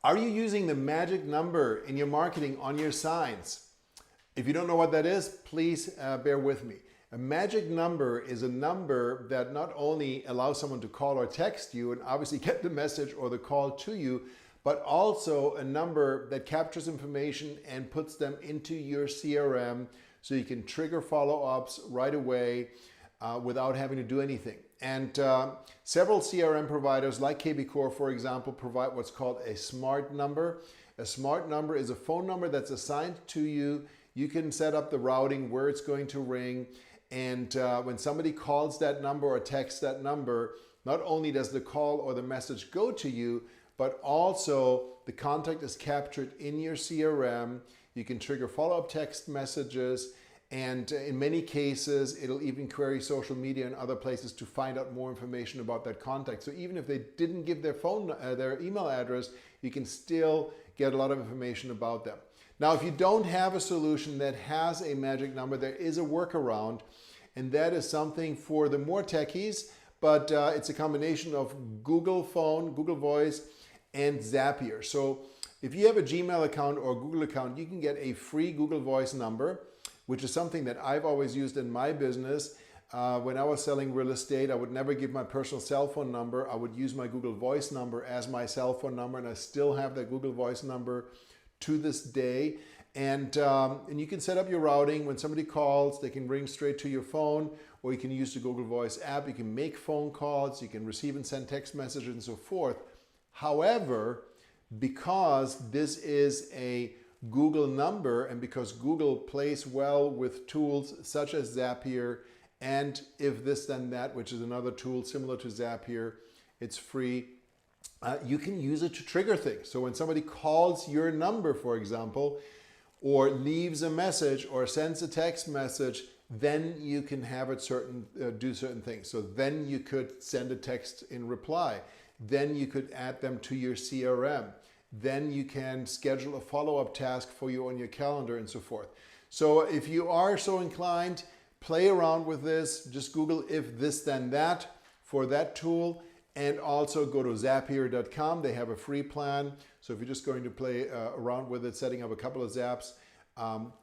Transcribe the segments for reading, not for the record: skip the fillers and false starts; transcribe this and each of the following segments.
Are you using the magic number in your marketing on your signs? If you don't know what that is, please bear with me. A magic number is a number that not only allows someone to call or text you and obviously get the message or the call to you, but also a number that captures information and puts them into your CRM so you can trigger follow-ups right away without having to do anything. And several CRM providers like KB Core, for example, provide what's called a smart number. A smart number is a phone number that's assigned to you. You can set up the routing where it's going to ring. And when somebody calls that number or texts that number, not only does the call or the message go to you, but also the contact is captured in your CRM. You can trigger follow-up text messages. And in many cases, it'll even query social media and other places to find out more information about that contact. So even if they didn't give their their email address, you can still get a lot of information about them. Now, if you don't have a solution that has a magic number, there is a workaround, and that is something for the more techies, but it's a combination of Google Phone, Google Voice, and Zapier. So if you have a Gmail account or a Google account, you can get a free Google Voice number, which is something that I've always used in my business. When I was selling real estate, I would never give my personal cell phone number. I would use my Google Voice number as my cell phone number, and I still have that Google Voice number to this day. And you can set up your routing. When somebody calls, they can ring straight to your phone, or you can use the Google Voice app. You can make phone calls, you can receive and send text messages and so forth. However, because this is a Google number, and because Google plays well with tools such as Zapier and If This Then That, which is another tool similar to Zapier, it's free. You can use it to trigger things. So when somebody calls your number, for example, or leaves a message or sends a text message, then you can have it do certain things. So then you could send a text in reply. Then you could add them to your CRM. Then you can schedule a follow-up task for you on your calendar and so forth. So if you are so inclined, play around with this. Just Google If This Then That for that tool, and also go to Zapier.com. They have a free plan. So if you're just going to play around with it, setting up a couple of zaps,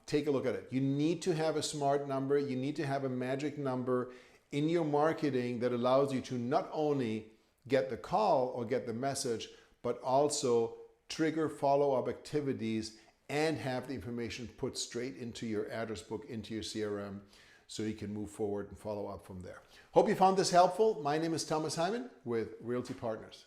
take a look at it. You need to have a smart number. You need to have a magic number in your marketing that allows you to not only get the call or get the message, but also trigger follow-up activities and have the information put straight into your address book, into your CRM, so you can move forward and follow up from there. Hope you found this helpful. My name is Thomas Hyman with Realty Partners.